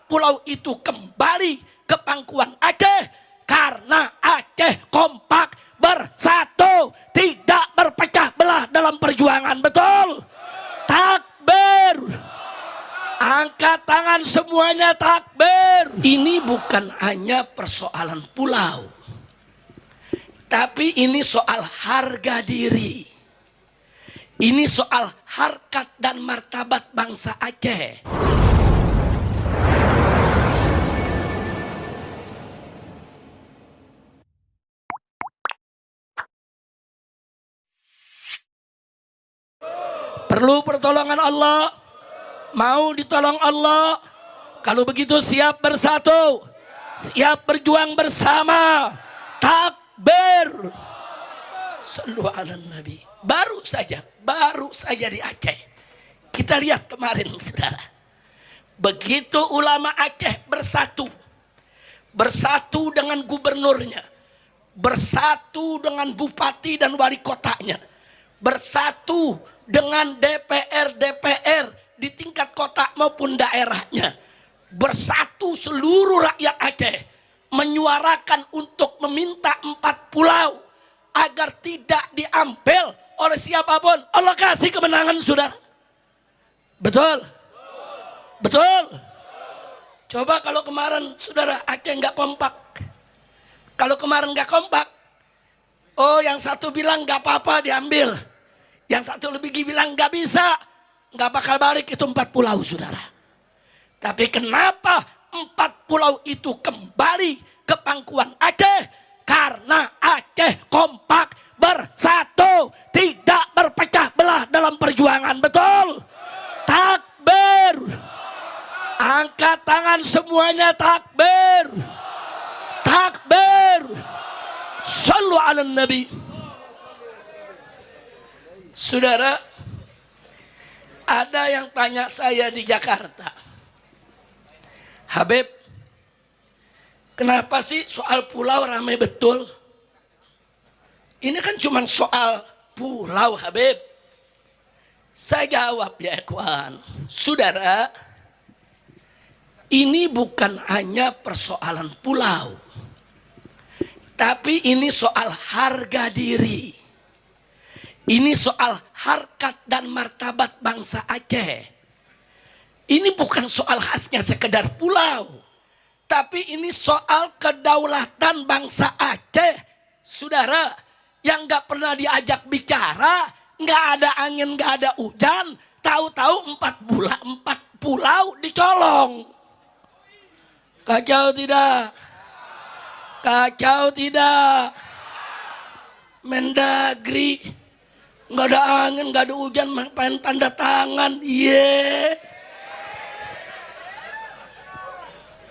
pulau itu kembali ke pangkuan Aceh karena Aceh kompak bersatu, tidak berpecah belah dalam perjuangan. Betul? Takbir. Angkat tangan semuanya, takbir. Ini bukan hanya persoalan pulau, tapi ini soal harga diri. Ini soal harkat dan martabat bangsa Aceh. Perlu pertolongan Allah. Mau ditolong Allah. Kalau begitu siap bersatu, siap berjuang bersama. Takbir. Sallu ala Nabi. Baru saja di Aceh. Kita lihat kemarin, saudara. Begitu ulama Aceh bersatu. Bersatu dengan gubernurnya. Bersatu dengan bupati dan wali kotanya. Bersatu dengan DPR di tingkat kota maupun daerahnya. Bersatu seluruh rakyat Aceh menyuarakan untuk meminta 4 pulau agar tidak diambil oleh siapapun. Allah kasih kemenangan, saudara. Betul? Betul? Coba kalau kemarin saudara Aceh nggak kompak. Kalau kemarin nggak kompak, oh yang satu bilang nggak apa-apa diambil, yang satu lebih bilang nggak bisa, nggak bakal balik. Itu 4 pulau, saudara. Tapi kenapa 4 pulau itu kembali ke pangkuan Aceh? Karena Aceh kompak bersatu, tidak berpecah belah dalam perjuangan. Betul? Takbir. Angkat tangan semuanya, takbir. Takbir. Sallu ala Nabi. Saudara, ada yang tanya saya di Jakarta, Habib, kenapa sih soal pulau ramai betul? Ini kan cuma soal pulau, Habib. Saya jawab ya ikhwan, saudara, ini bukan hanya persoalan pulau, tapi ini soal harga diri. Ini soal harkat dan martabat bangsa Aceh. Ini bukan soal khasnya sekedar pulau, tapi ini soal kedaulatan bangsa Aceh. Saudara, yang gak pernah diajak bicara, gak ada angin, gak ada hujan, tahu-tahu 4 pulau dicolong. Kacau tidak? Kacau tidak? Mendagri, nggak ada angin, nggak ada hujan, main tanda tangan.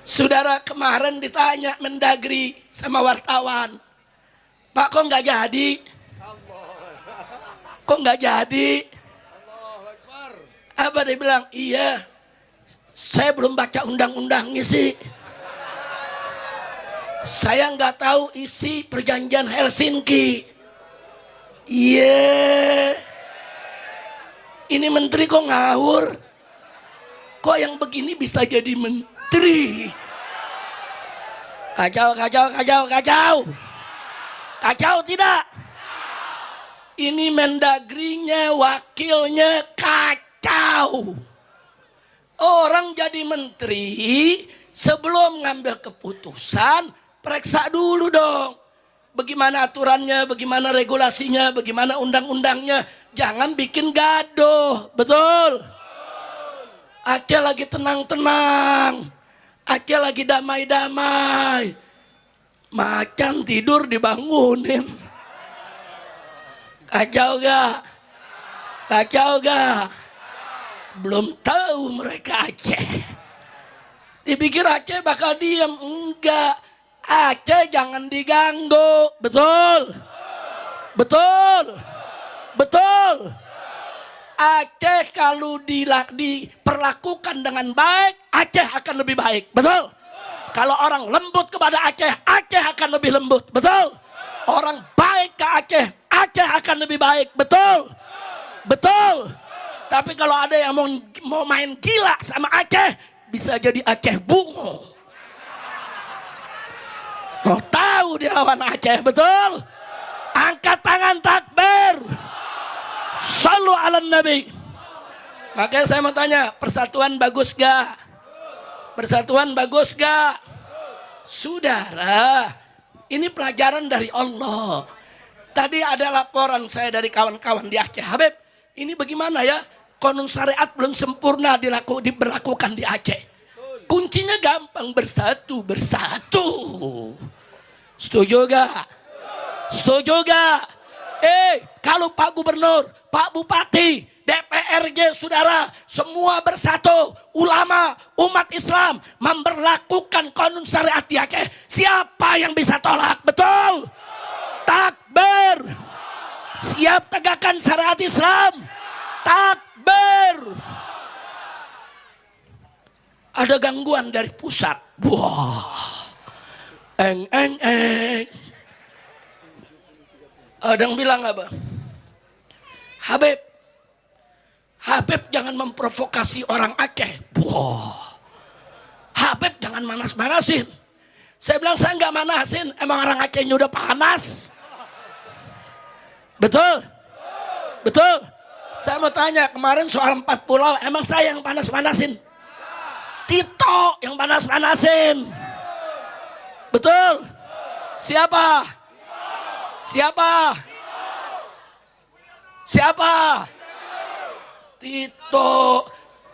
Saudara, kemarin ditanya Mendagri sama wartawan, Pak, kok nggak jadi? Kok nggak jadi? Apa dia bilang? Iya, saya belum baca undang-undangnya sih. Saya nggak tahu isi perjanjian Helsinki. Ini menteri kok ngawur? Kok yang begini bisa jadi menteri? Kacau, kacau, kacau, kacau. Kacau tidak? Ini Mendagrinya, wakilnya kacau. Orang jadi menteri, sebelum ngambil keputusan, periksa dulu dong. Bagaimana aturannya, bagaimana regulasinya, bagaimana undang-undangnya. Jangan bikin gaduh, betul? Aceh lagi tenang-tenang. Aceh lagi damai-damai. Macan tidur dibangunin. Kacau gak? Kacau gak? Belum tahu mereka Aceh. Dipikir Aceh bakal diam. Enggak. Aceh jangan diganggu. Betul? Betul? Betul? Aceh kalau diperlakukan dengan baik, Aceh akan lebih baik. Betul? Kalau orang lembut kepada Aceh, Aceh akan lebih lembut. Betul? Orang baik ke Aceh, Aceh akan lebih baik. Betul? Betul? Tapi kalau ada yang mau main gila sama Aceh, bisa jadi Aceh bungo. Mau tahu dia lawan Aceh, betul? Angkat tangan takbir. Shallu ala Nabi. Makanya saya mau tanya, persatuan bagus gak? Persatuan bagus gak? Saudara, ini pelajaran dari Allah. Tadi ada laporan saya dari kawan-kawan di Aceh. Habib, ini bagaimana ya? Konun syariat belum sempurna diberlakukan di Aceh. Kuncinya gampang, bersatu. Setuju gak? Setuju gak? Kalau Pak Gubernur, Pak Bupati, DPRD, saudara, semua bersatu, ulama, umat Islam memberlakukan konun syariat di Aceh, siapa yang bisa tolak? Betul? Takbir. Siap tegakkan syariat Islam. Takbir. Ada gangguan dari pusat. Wah. Eng. Ada yang bilang apa? Habib jangan memprovokasi orang Aceh. Wah. Habib jangan manas-manasin. Saya bilang saya nggak manasin. Emang orang Acehnya udah panas. Betul? Betul? Saya mau tanya kemarin soal 4 pulau. Emang saya yang panas-panasin? Tito yang panas-panasin. Betul? Siapa? Siapa? Siapa? Tito.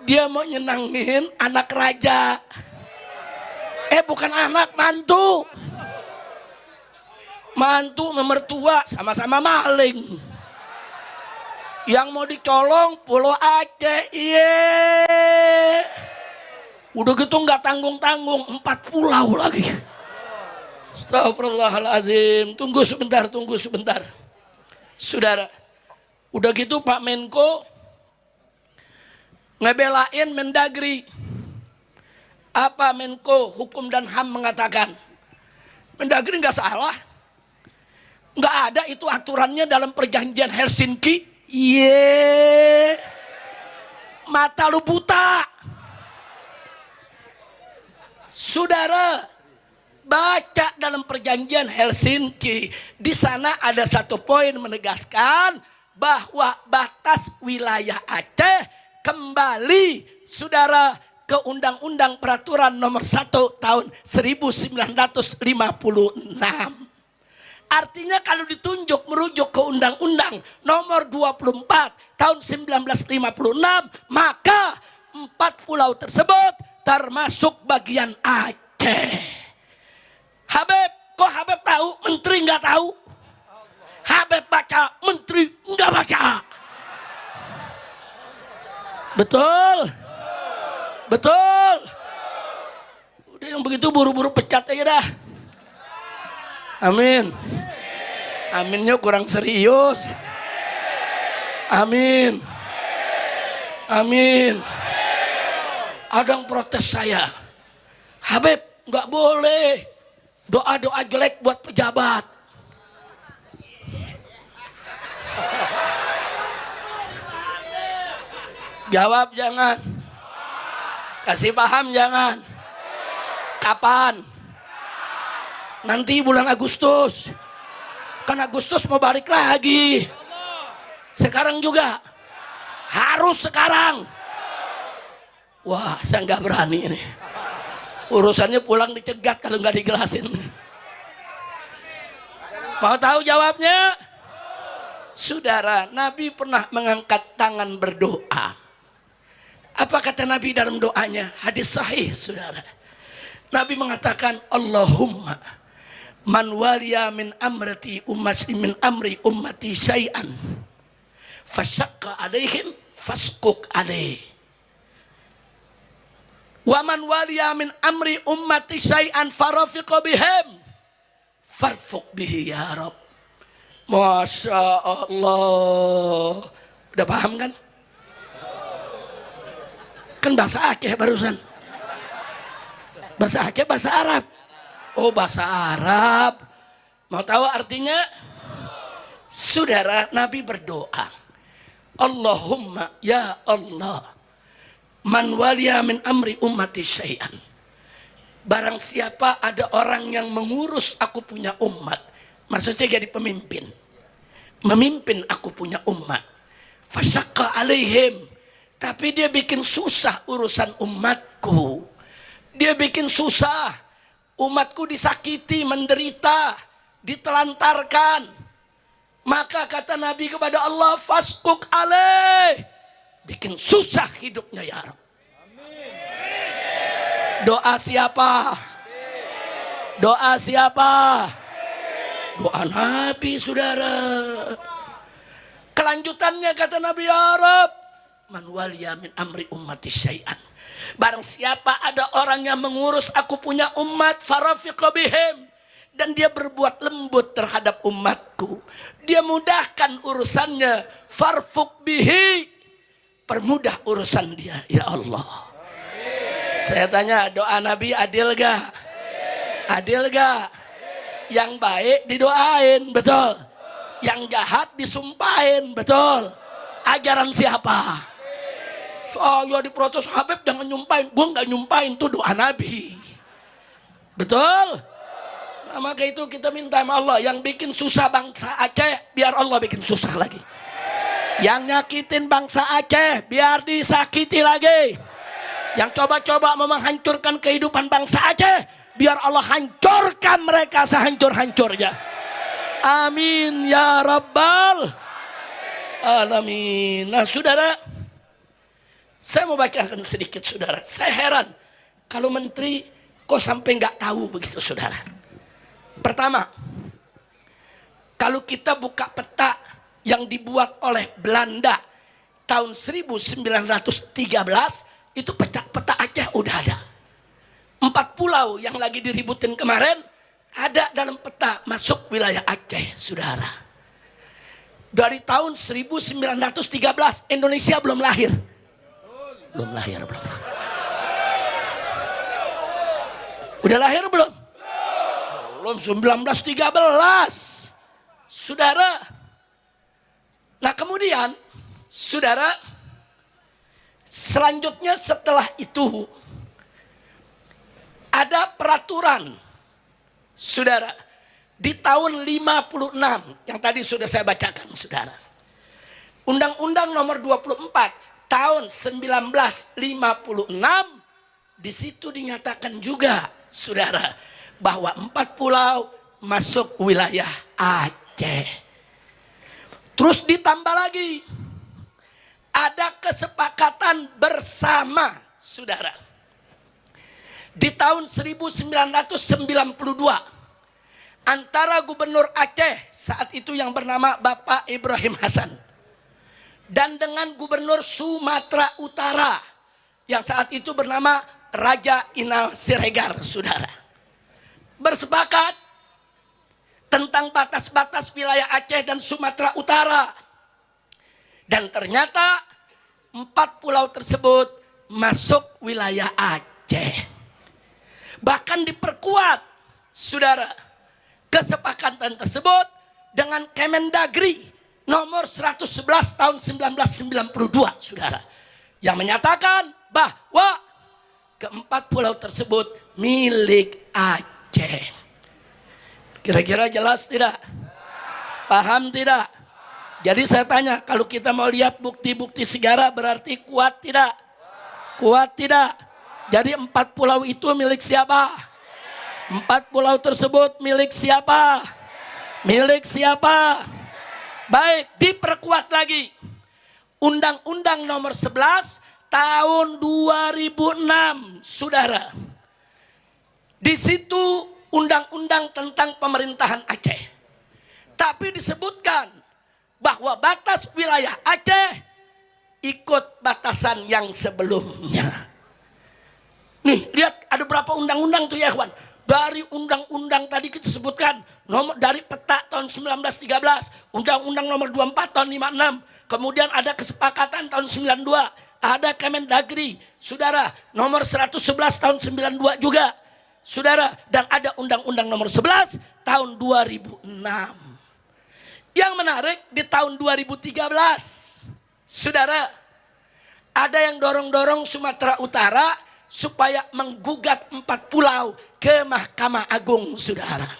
Dia mau nyenangin anak raja. Bukan anak, mantu. Mantu mertua sama-sama maling. Yang mau dicolong Pulau Aceh. Iya. Udah gitu nggak tanggung-tanggung, 4 pulau lagi. Astagfirullahaladzim. Tunggu sebentar. Saudara, udah gitu Pak Menko ngebelain Mendagri. Apa Menko Hukum dan HAM mengatakan? Mendagri nggak salah. Nggak ada itu aturannya dalam perjanjian Helsinki. Iya. Mata lu buta. Saudara, baca dalam perjanjian Helsinki. Di sana ada satu poin menegaskan bahwa batas wilayah Aceh kembali, saudara, ke Undang-Undang Peraturan Nomor 1 Tahun 1956. Artinya kalau ditunjuk merujuk ke Undang-Undang Nomor 24 Tahun 1956, maka 4 pulau tersebut termasuk bagian Aceh. Habib, kok Habib tahu, menteri nggak tahu? Habib baca, menteri nggak baca. Betul? Betul? Udah yang begitu buru-buru pecat aja dah. Amin. Aminnya kurang serius. Amin. Amin. Ada yang protes saya, Habib nggak boleh doa-doa jelek buat pejabat. Jawab jangan, kasih paham jangan. Kapan? Nanti bulan Agustus. Kan Agustus mau balik lagi. Sekarang juga harus sekarang. Wah, saya nggak berani ini. Urusannya pulang dicegat kalau nggak dijelasin. Mau tahu jawabnya? Saudara, Nabi pernah mengangkat tangan berdoa. Apa kata Nabi dalam doanya? Hadis sahih, saudara. Nabi mengatakan, Allahumma man waliya min amri ummati syai'an fasyaqqa alaihim faskuk alaih. Wa man waliya min amri ummati syai'an farafiqa bihim farfuq bihi ya Rabb. Masya Allah. Udah paham kan? Kan bahasa Aceh barusan. Bahasa Aceh, bahasa Arab. Oh, bahasa Arab. Mau tahu artinya? Saudara, Nabi berdoa, Allahumma ya Allah, Man waliya min amri ummati syai'an. Barang siapa ada orang yang mengurus aku punya umat, maksudnya jadi pemimpin, memimpin aku punya umat, fasyaqqa alaihim, tapi dia bikin susah urusan umatku, dia bikin susah, umatku disakiti, menderita, ditelantarkan, maka kata Nabi kepada Allah, fasquk alaih, bikin susah hidupnya ya Rabb. Doa siapa? Doa siapa? Doa Nabi, saudara. Kelanjutannya kata Nabi, ya Rabb, man waliya min amri ummati syai'an. Barang siapa ada orang yang mengurus aku punya umat, farafiqa bihim, dan dia berbuat lembut terhadap umatku, dia mudahkan urusannya, farfuq bihi, permudah urusan dia ya Allah. Saya tanya, doa Nabi adil gak? Adil gak? Yang baik didoain, betul. Yang jahat disumpahin, betul. Ajaran siapa? Saya diprotes, Habib jangan nyumpahin. Gue gak nyumpahin, itu doa Nabi. Betul? Nah, maka itu kita minta sama Allah, yang bikin susah bangsa Aceh, biar Allah bikin susah lagi. Yang nyakitin bangsa Aceh, biar disakiti lagi. Yang coba-coba mau menghancurkan kehidupan bangsa Aceh, biar Allah hancurkan mereka sehancur-hancurnya. Amin ya Rabbal Alamin. Nah saudara, saya mau bacakan sedikit saudara. Saya heran kalau menteri kok sampai nggak tahu begitu saudara. Pertama, kalau kita buka peta yang dibuat oleh Belanda tahun 1913, itu peta Aceh udah ada. 4 pulau yang lagi diributin kemarin ada dalam peta masuk wilayah Aceh, saudara. Dari tahun 1913 Indonesia belum lahir. Belum lahir, belum. Udah lahir belum? Belum, 1913. Saudara. Nah, kemudian saudara, selanjutnya setelah itu ada peraturan saudara di tahun 56 yang tadi sudah saya bacakan saudara. Undang-Undang nomor 24 tahun 1956, di situ dinyatakan juga saudara bahwa 4 pulau masuk wilayah Aceh. Terus ditambah lagi, ada kesepakatan bersama saudara. Di tahun 1992 antara Gubernur Aceh saat itu yang bernama Bapak Ibrahim Hasan dan dengan Gubernur Sumatera Utara yang saat itu bernama Raja Inal Siregar saudara, bersepakat tentang batas-batas wilayah Aceh dan Sumatera Utara. Dan ternyata 4 pulau tersebut masuk wilayah Aceh. Bahkan diperkuat saudara kesepakatan tersebut dengan Kemendagri nomor 111 tahun 1992 saudara, yang menyatakan bahwa ke-4 pulau tersebut milik Aceh. Kira-kira jelas tidak? Paham tidak? Jadi saya tanya, kalau kita mau lihat bukti-bukti sejarah berarti kuat tidak? Kuat tidak? Jadi 4 pulau itu milik siapa? 4 pulau tersebut milik siapa? Milik siapa? Baik, diperkuat lagi. Undang-Undang nomor 11 tahun 2006, saudara. Di situ undang-undang tentang pemerintahan Aceh. Tapi disebutkan bahwa batas wilayah Aceh ikut batasan yang sebelumnya. Nih, lihat ada berapa undang-undang tuh ya kawan. Dari undang-undang tadi kita sebutkan, nomor dari peta tahun 1913, undang-undang nomor 24 tahun 56, kemudian ada kesepakatan tahun 92, ada Kemendagri, saudara, nomor 111 tahun 92 juga, saudara, dan ada undang-undang nomor 11 tahun 2006. Yang menarik di tahun 2013, saudara, Ada yang dorong-dorong Sumatera Utara supaya menggugat 4 pulau ke Mahkamah Agung, saudara.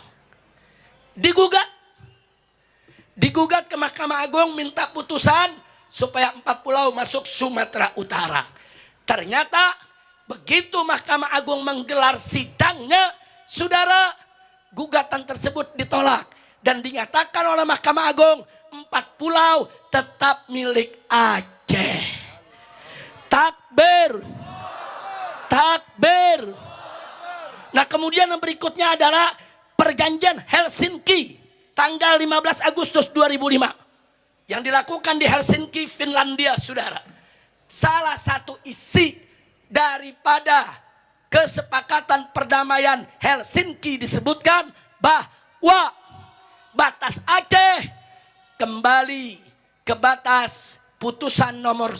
Digugat ke Mahkamah Agung, minta putusan supaya 4 pulau masuk Sumatera Utara. Ternyata begitu Mahkamah Agung menggelar sidangnya, saudara, gugatan tersebut ditolak dan dinyatakan oleh Mahkamah Agung 4 pulau tetap milik Aceh. Takbir. Takbir. Nah, kemudian yang berikutnya adalah perjanjian Helsinki tanggal 15 Agustus 2005 yang dilakukan di Helsinki, Finlandia, saudara. Salah satu isi daripada kesepakatan perdamaian Helsinki disebutkan bahwa batas Aceh kembali ke batas putusan nomor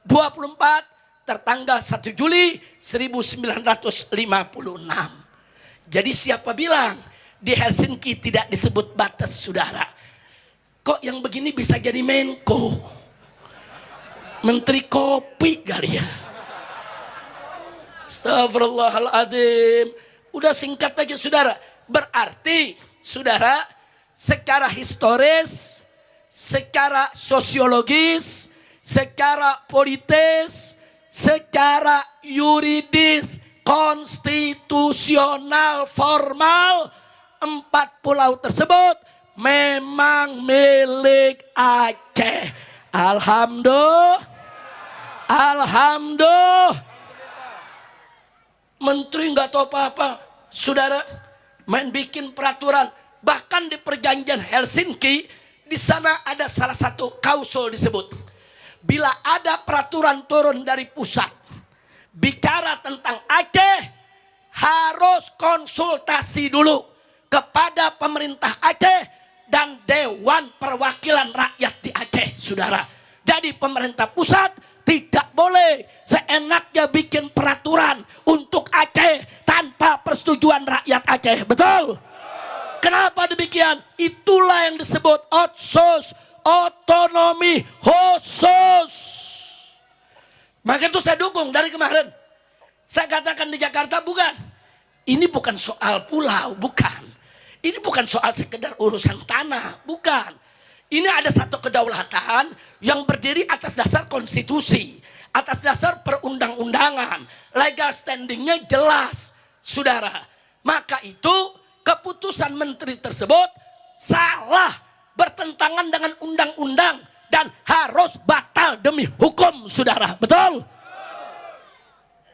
24 tertanggal 1 Juli 1956. Jadi siapa bilang di Helsinki tidak disebut batas, saudara? Kok yang begini bisa jadi Menko? Menteri kopi kali ya. Astagfirullahaladzim. Udah singkat aja, saudara. Berarti, saudara, secara historis, secara sosiologis, secara politis, secara yuridis, konstitusional, formal, 4 pulau tersebut memang milik Aceh. Alhamdulillah. Alhamdulillah. Menteri nggak tahu apa-apa, saudara, main bikin peraturan. Bahkan di perjanjian Helsinki, di sana ada salah satu klausul disebut, bila ada peraturan turun dari pusat bicara tentang Aceh, harus konsultasi dulu kepada pemerintah Aceh dan Dewan Perwakilan Rakyat di Aceh, saudara. Jadi pemerintah pusat tidak boleh seenaknya bikin peraturan untuk Aceh tanpa persetujuan rakyat Aceh. Betul? Kenapa demikian? Itulah yang disebut otsus, otonomi khusus. Maka itu saya dukung dari kemarin. Saya katakan di Jakarta, bukan. Ini bukan soal pulau, bukan. Ini bukan soal sekedar urusan tanah, bukan. Ini ada satu kedaulatan yang berdiri atas dasar konstitusi, atas dasar perundang-undangan. Legal standingnya jelas, saudara. Maka itu keputusan menteri tersebut salah, bertentangan dengan undang-undang dan harus batal demi hukum, saudara. Betul?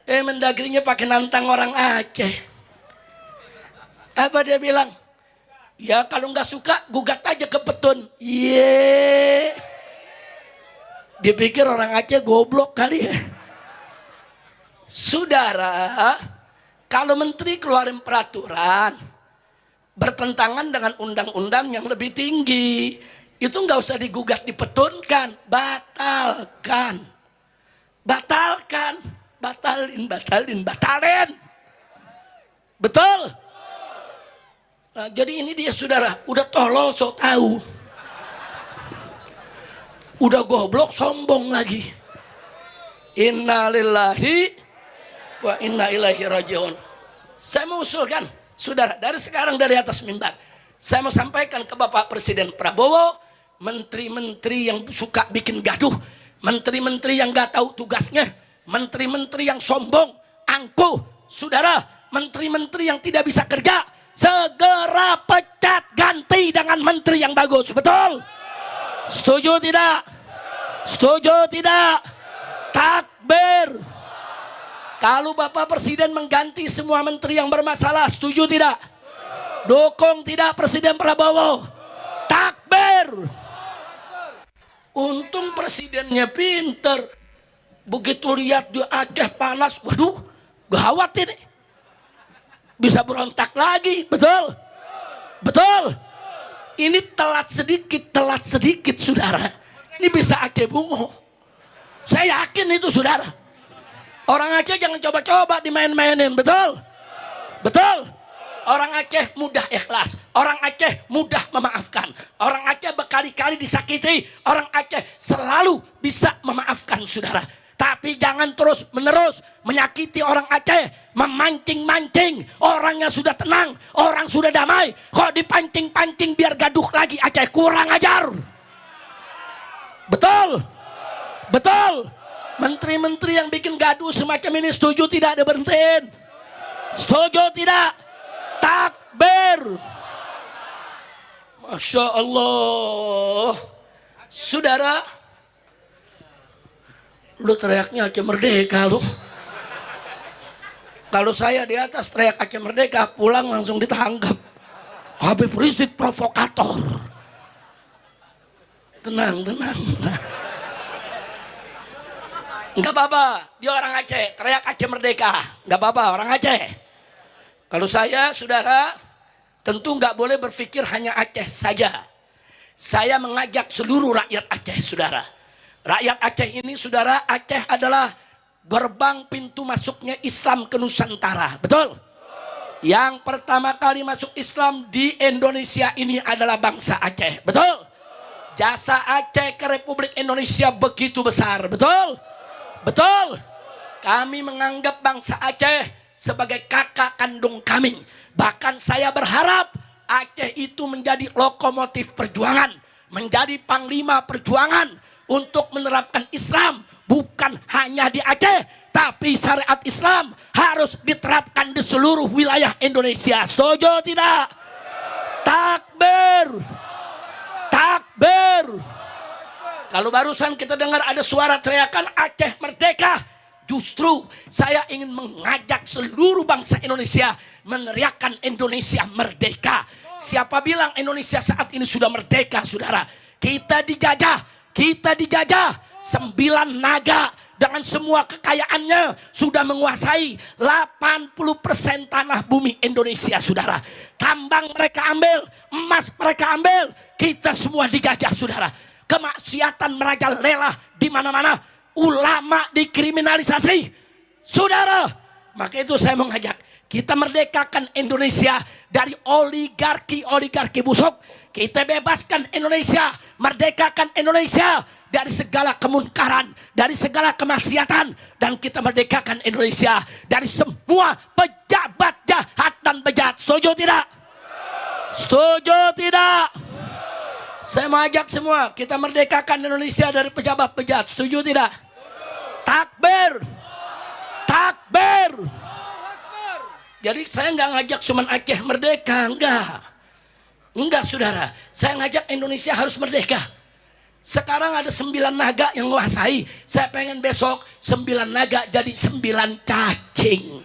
Mendagrinya pakai nantang orang Aceh. Apa dia bilang? Ya kalau nggak suka gugat aja ke Petun. Iya. Dia pikir orang Aceh goblok kali ya. Saudara, kalau menteri keluarin peraturan bertentangan dengan undang-undang yang lebih tinggi, itu nggak usah digugat, dipetunkan, batalkan, batalkan, batalin. Betul? Nah, jadi ini dia, saudara, udah tolol sok tahu, udah goblok sombong lagi. Innalillahi wa inna ilaihi rajiun. Saya mau usulkan, saudara, dari sekarang dari atas mimbar, saya mau sampaikan ke Bapak Presiden Prabowo, menteri-menteri yang suka bikin gaduh, menteri-menteri yang gak tahu tugasnya, menteri-menteri yang sombong, angkuh, saudara, menteri-menteri yang tidak bisa kerja, segera pecat, ganti dengan menteri yang bagus. Betul? Setuju tidak? Setuju tidak? Takbir. Kalau Bapak Presiden mengganti semua menteri yang bermasalah, setuju tidak? Dukung tidak Presiden Prabowo? Takbir. Untung presidennya pinter. Begitu lihat di Aceh panas, waduh, gawat ini. Bisa berontak lagi, betul? Betul? Ini telat sedikit, saudara. Ini bisa Aceh bungo. Saya yakin itu, saudara. Orang Aceh jangan coba-coba dimain-mainin, betul? Betul? Orang Aceh mudah ikhlas, orang Aceh mudah memaafkan, orang Aceh berkali-kali disakiti, orang Aceh selalu bisa memaafkan saudara. Tapi jangan terus menerus menyakiti orang Aceh, memancing-mancing. Orangnya sudah tenang, orang sudah damai, kok dipancing-pancing biar gaduh lagi. Aceh kurang ajar. Betul, betul. Menteri-menteri yang bikin gaduh semacam ini setuju tidak diberhentiin? Setuju tidak? Takbir. Masya Allah. Saudara, lu teriaknya Aceh Merdeka lu. Kalau saya di atas teriak Aceh Merdeka, pulang langsung ditangkap. Habib Rizik provokator. Tenang, tenang. Enggak apa-apa, dia orang Aceh, teriak Aceh Merdeka. Enggak apa-apa, orang Aceh. Kalau saya, saudara, tentu enggak boleh berpikir hanya Aceh saja. Saya mengajak seluruh rakyat Aceh, saudara. Rakyat Aceh ini, saudara, Aceh adalah gerbang pintu masuknya Islam ke Nusantara. Betul? Yang pertama kali masuk Islam di Indonesia ini adalah bangsa Aceh. Betul? Jasa Aceh ke Republik Indonesia begitu besar. Betul? Betul. Kami menganggap bangsa Aceh sebagai kakak kandung kami. Bahkan saya berharap Aceh itu menjadi lokomotif perjuangan, menjadi panglima perjuangan untuk menerapkan Islam. Bukan hanya di Aceh, tapi syariat Islam harus diterapkan di seluruh wilayah Indonesia. Setuju tidak? Takbir. Takbir. Kalau barusan kita dengar ada suara teriakan Aceh Merdeka, justru saya ingin mengajak seluruh bangsa Indonesia meneriakkan Indonesia Merdeka. Siapa bilang Indonesia saat ini sudah merdeka, saudara? Kita dijajah, kita dijajah. 9 naga dengan semua kekayaannya sudah menguasai 80% tanah bumi Indonesia, saudara. Tambang mereka ambil, emas mereka ambil, kita semua dijajah, saudara. Kemaksiatan merajalela di mana-mana, ulama dikriminalisasi, saudara. Maka itu saya mengajak kita merdekakan Indonesia dari oligarki busuk. Kita bebaskan Indonesia, merdekakan Indonesia dari segala kemunkaran, dari segala kemaksiatan, dan kita merdekakan Indonesia dari semua pejabat jahat dan bejat. Setuju tidak? Setuju tidak? Saya mengajak semua, kita merdekakan Indonesia dari pejabat bejat. Setuju tidak? Takbir. Takbir. Jadi saya nggak ngajak cuman Aceh merdeka, enggak. Enggak, saudara. Saya ngajak Indonesia harus merdeka. Sekarang ada 9 naga yang menguasai. Saya pengen besok 9 naga jadi 9 cacing.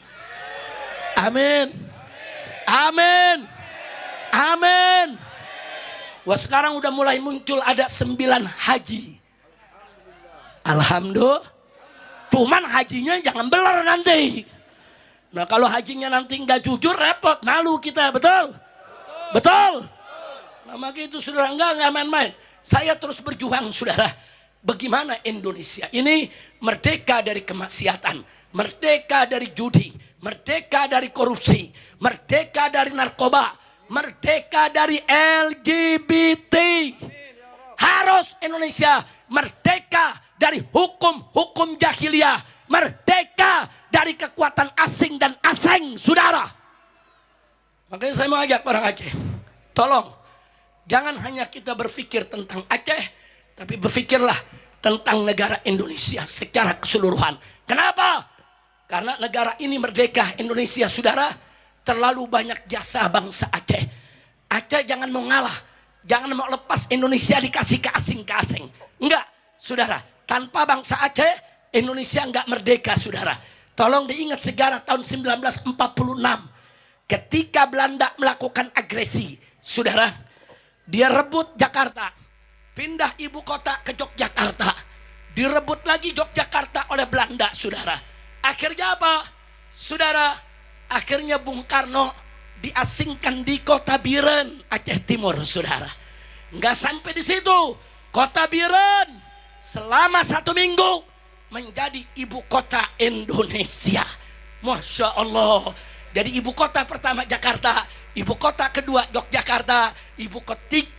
Amin. Amin. Amin. Wah, sekarang udah mulai muncul ada 9 haji. Alhamdulillah. Cuman hajinya jangan beler nanti. Nah, kalau hajinya nanti nggak jujur, repot, malu kita. Betul? Betul? Nah, maka itu saudara, enggak main-main. Saya terus berjuang, saudara. Bagaimana Indonesia ini merdeka dari kemaksiatan, merdeka dari judi, merdeka dari korupsi, merdeka dari narkoba, merdeka dari LGBT. Harus Indonesia merdeka dari hukum jahiliyah, merdeka dari kekuatan asing dan asing, saudara. Makanya saya mengajak orang Aceh, tolong jangan hanya kita berpikir tentang Aceh, tapi berpikirlah tentang negara Indonesia secara keseluruhan. Kenapa? Karena negara ini merdeka, Indonesia, saudara, terlalu banyak jasa bangsa Aceh. Aceh jangan mau ngalah, jangan mau lepas Indonesia dikasih ke asing. Enggak, saudara, tanpa bangsa Aceh, Indonesia enggak merdeka, saudara. Tolong diingat sejarah tahun 1946. Ketika Belanda melakukan agresi, saudara, dia rebut Jakarta, pindah ibu kota ke Yogyakarta, direbut lagi Yogyakarta oleh Belanda, saudara. Akhirnya apa, saudara? Akhirnya Bung Karno diasingkan di Kota Biren, Aceh Timur, saudara. Nggak sampai di situ, Kota Biren selama 1 minggu menjadi ibu kota Indonesia. Masya Allah. Jadi ibu kota pertama Jakarta, ibu kota kedua Yogyakarta, ibu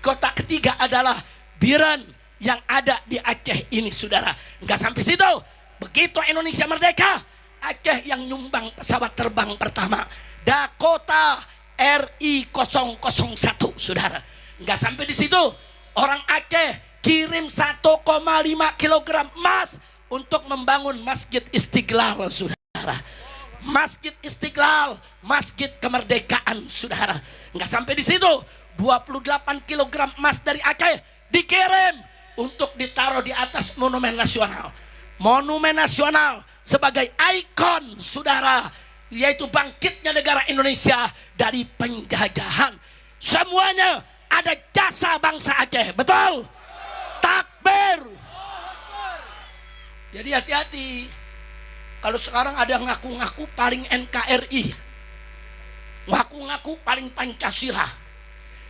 kota ketiga adalah Biren yang ada di Aceh ini, saudara. Nggak sampai situ. Begitu Indonesia merdeka, Aceh yang nyumbang pesawat terbang pertama, Dakota RI-001, saudara. Nggak sampai di situ. Orang Aceh kirim 1,5 kilogram emas untuk membangun Masjid Istiqlal, saudara. Masjid Istiqlal, Masjid Kemerdekaan, saudara. Nggak sampai di situ. 28 kilogram emas dari Aceh dikirim untuk ditaruh di atas Monumen Nasional. Monumen Nasional sebagai ikon, saudara, yaitu bangkitnya negara Indonesia dari penjajahan. Semuanya ada jasa bangsa Aceh, betul? Takbir. Jadi hati-hati. Kalau sekarang ada ngaku-ngaku paling NKRI, ngaku-ngaku paling Pancasila,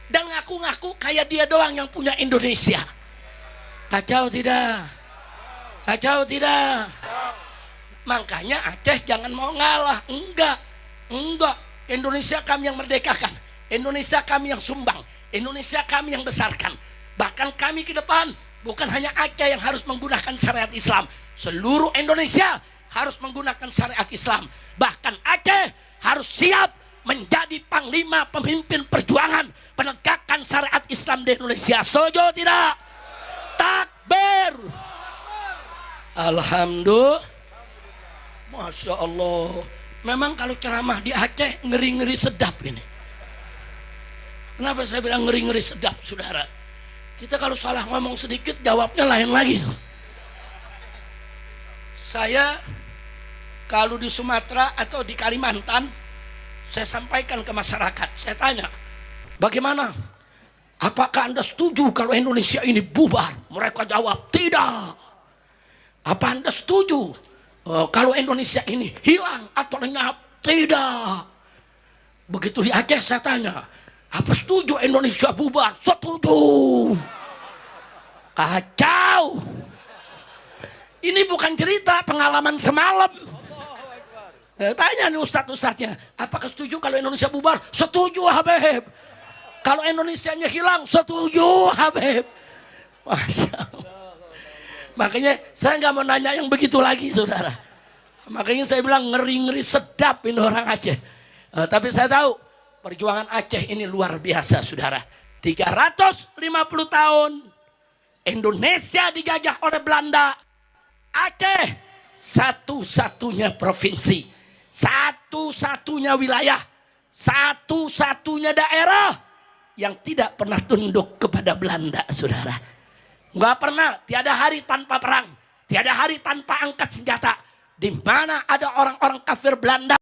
dan ngaku-ngaku kayak dia doang yang punya Indonesia. Kacau tidak? Kacau tidak? Makanya Aceh jangan mau ngalah. Enggak. Indonesia kami yang merdekakan, Indonesia kami yang sumbang, Indonesia kami yang besarkan. Bahkan kami ke depan bukan hanya Aceh yang harus menggunakan syariat Islam, seluruh Indonesia harus menggunakan syariat Islam. Bahkan Aceh harus siap menjadi panglima pemimpin perjuangan penegakan syariat Islam di Indonesia. Setuju tidak? Takbir. Alhamdulillah. Masya Allah. Memang kalau ceramah di Aceh ngeri-ngeri sedap ini. Kenapa saya bilang ngeri-ngeri sedap, saudara? Kita kalau salah ngomong sedikit jawabnya lain lagi. Saya kalau di Sumatera atau di Kalimantan, saya sampaikan ke masyarakat, saya tanya, bagaimana? Apakah Anda setuju kalau Indonesia ini bubar? Mereka jawab, tidak. Apa Anda setuju kalau Indonesia ini hilang atau lenyap? Tidak. Begitu di Aceh saya tanya, apa setuju Indonesia bubar? Setuju. Kacau. Ini bukan cerita pengalaman semalam. Tanya nih ustadz-ustadznya, apakah setuju kalau Indonesia bubar? Setuju, Habib. Kalau Indonesianya hilang, setuju, Habib. Masya Allah. Makanya saya nggak mau nanya yang begitu lagi, saudara. Makanya saya bilang ngeri-ngeri sedap ini orang Aceh. Tapi saya tahu perjuangan Aceh ini luar biasa, saudara. 350 tahun Indonesia dijajah oleh Belanda. Aceh satu-satunya provinsi, satu-satunya wilayah, satu-satunya daerah yang tidak pernah tunduk kepada Belanda, saudara. Nggak pernah, tiada hari tanpa perang, tiada hari tanpa angkat senjata. Di mana ada orang-orang kafir Belanda